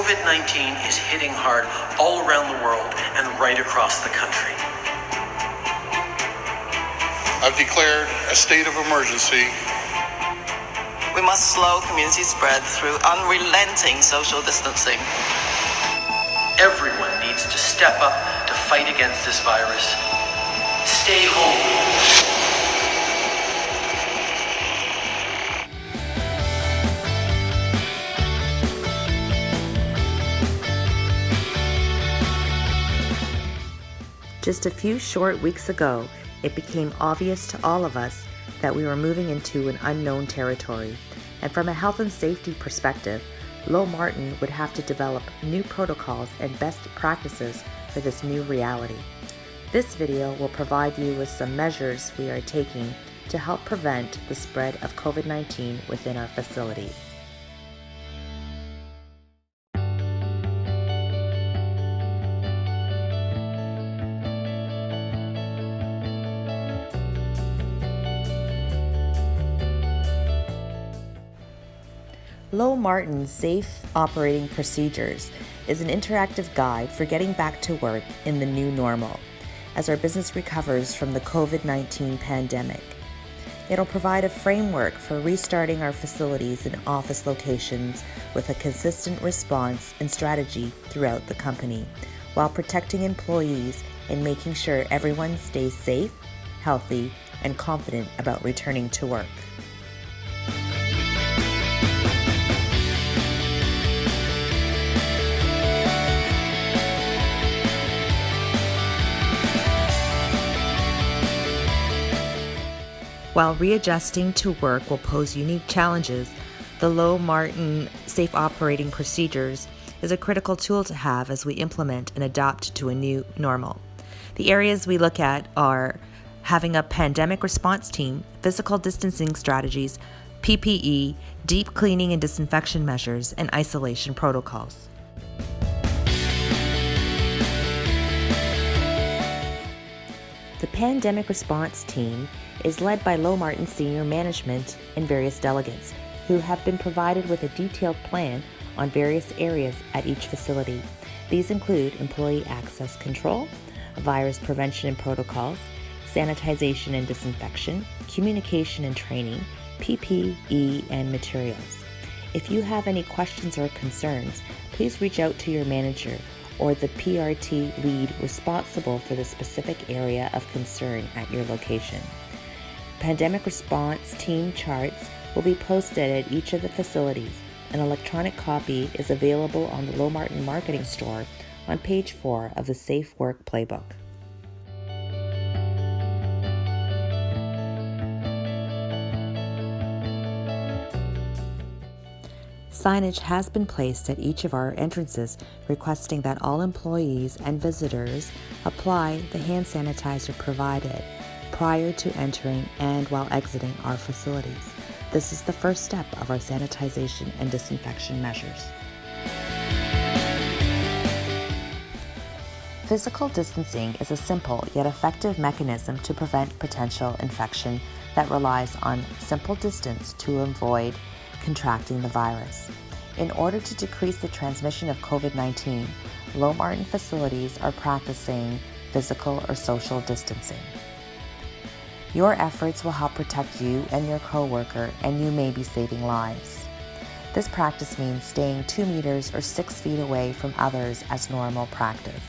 COVID-19 is hitting hard all around the world and right across the country. I've declared a state of emergency. We must slow community spread through unrelenting social distancing. Everyone needs to step up to fight against this virus. Stay home. Just a few short weeks ago, it became obvious to all of us that we were moving into an unknown territory, and from a health and safety perspective, Lowe-Martin would have to develop new protocols and best practices for this new reality. This video will provide you with some measures we are taking to help prevent the spread of COVID-19 within our facilities. Lowe-Martin's Safe Operating Procedures is an interactive guide for getting back to work in the new normal as our business recovers from the COVID-19 pandemic. It'll provide a framework for restarting our facilities and office locations with a consistent response and strategy throughout the company, while protecting employees and making sure everyone stays safe, healthy, and confident about returning to work. While readjusting to work will pose unique challenges, the Lowe-Martin Safe Operating Procedures is a critical tool to have as we implement and adapt to a new normal. The areas we look at are having a pandemic response team, physical distancing strategies, PPE, deep cleaning and disinfection measures, and isolation protocols. The pandemic response team is led by Lowe-Martin senior management and various delegates who have been provided with a detailed plan on various areas at each facility. These include employee access control, virus prevention and protocols, sanitization and disinfection, communication and training, PPE, and materials. If you have any questions or concerns, please reach out to your manager or the PRT lead responsible for the specific area of concern at your location. Pandemic response team charts will be posted at each of the facilities. An electronic copy is available on the Lowe-Martin Marketing Store on page 4 of the Safe Work Playbook. Signage has been placed at each of our entrances requesting that all employees and visitors apply the hand sanitizer provided prior to entering and while exiting our facilities. This is the first step of our sanitization and disinfection measures. Physical distancing is a simple yet effective mechanism to prevent potential infection that relies on simple distance to avoid contracting the virus. In order to decrease the transmission of COVID-19, Lowe-Martin facilities are practicing physical or social distancing. Your efforts will help protect you and your coworker, and you may be saving lives. This practice means staying 2 meters or 6 feet away from others as normal practice.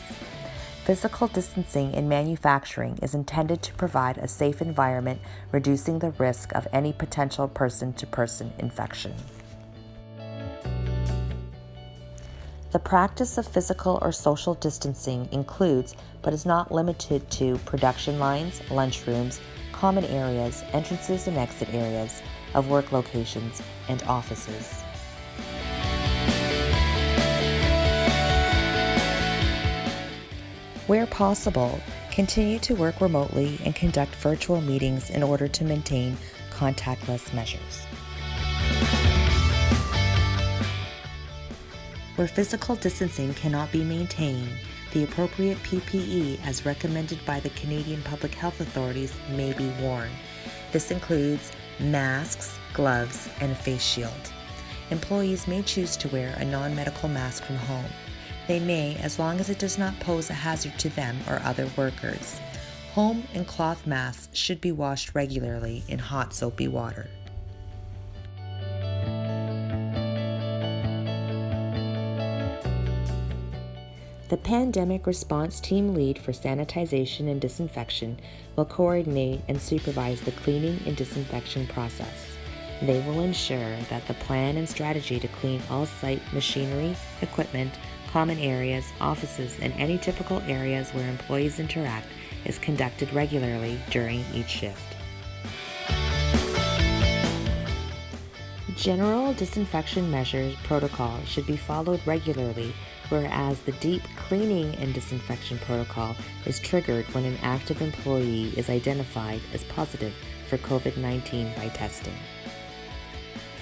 Physical distancing in manufacturing is intended to provide a safe environment, reducing the risk of any potential person-to-person infection. The practice of physical or social distancing includes, but is not limited to, production lines, lunchrooms, common areas, entrances and exit areas of work locations, and offices. Where possible, continue to work remotely and conduct virtual meetings in order to maintain contactless measures. Where physical distancing cannot be maintained, the appropriate PPE as recommended by the Canadian Public Health Authorities may be worn. This includes masks, gloves, and a face shield. Employees may choose to wear a non-medical mask from home. They may, as long as it does not pose a hazard to them or other workers. Home and cloth masks should be washed regularly in hot soapy water. The Pandemic Response Team Lead for Sanitization and Disinfection will coordinate and supervise the cleaning and disinfection process. They will ensure that the plan and strategy to clean all site machinery, equipment, common areas, offices, and any typical areas where employees interact is conducted regularly during each shift. General disinfection measures protocol should be followed regularly, whereas the deep cleaning and disinfection protocol is triggered when an active employee is identified as positive for COVID-19 by testing.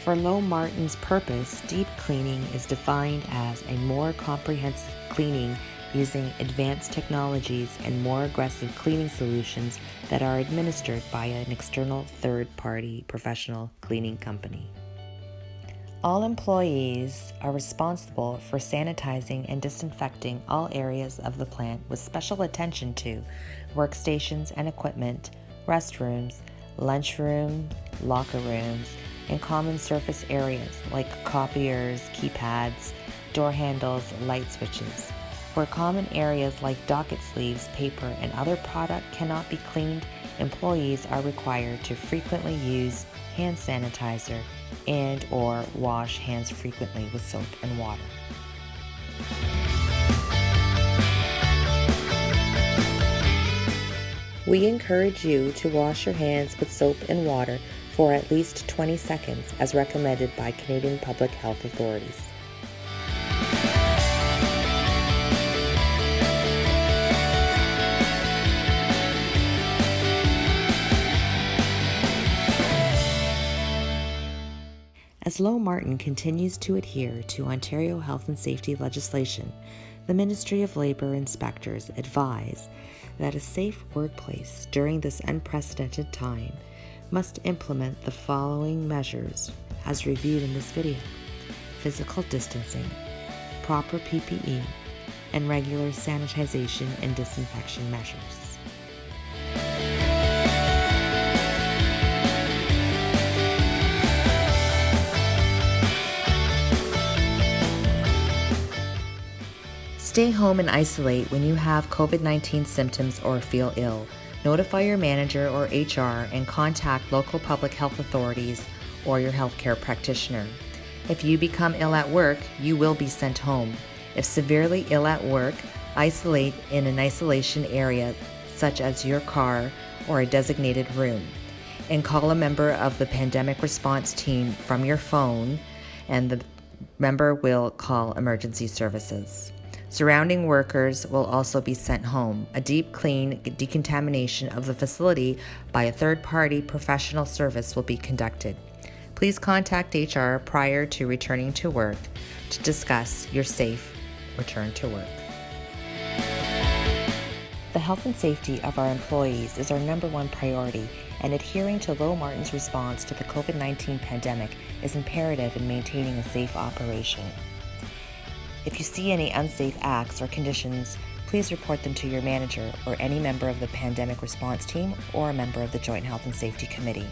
For Lowe-Martin's purpose, deep cleaning is defined as a more comprehensive cleaning using advanced technologies and more aggressive cleaning solutions that are administered by an external third-party professional cleaning company. All employees are responsible for sanitizing and disinfecting all areas of the plant with special attention to workstations and equipment, restrooms, lunchroom, locker rooms, and common surface areas like copiers, keypads, door handles, light switches. Where common areas like docket sleeves, paper, and other product cannot be cleaned, employees are required to frequently use hand sanitizer and or wash hands frequently with soap and water. We encourage you to wash your hands with soap and water for at least 20 seconds as recommended by Canadian public health authorities. As Lowe-Martin continues to adhere to Ontario health and safety legislation, the Ministry of Labour inspectors advise that a safe workplace during this unprecedented time must implement the following measures as reviewed in this video: physical distancing, proper PPE, and regular sanitization and disinfection measures. Stay home and isolate when you have COVID-19 symptoms or feel ill. Notify your manager or HR and contact local public health authorities or your healthcare practitioner. If you become ill at work, you will be sent home. If severely ill at work, isolate in an isolation area such as your car or a designated room, and call a member of the pandemic response team from your phone, and the member will call emergency services. Surrounding workers will also be sent home. A deep clean decontamination of the facility by a third-party professional service will be conducted. Please contact HR prior to returning to work to discuss your safe return to work. The health and safety of our employees is our number one priority, and adhering to Lowe-Martin's response to the COVID-19 pandemic is imperative in maintaining a safe operation. If you see any unsafe acts or conditions, please report them to your manager or any member of the pandemic response team or a member of the Joint Health and Safety Committee.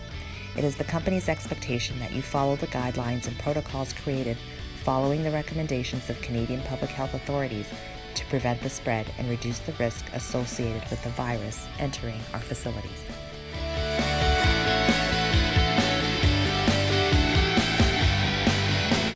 It is the company's expectation that you follow the guidelines and protocols created following the recommendations of Canadian public health authorities to prevent the spread and reduce the risk associated with the virus entering our facilities.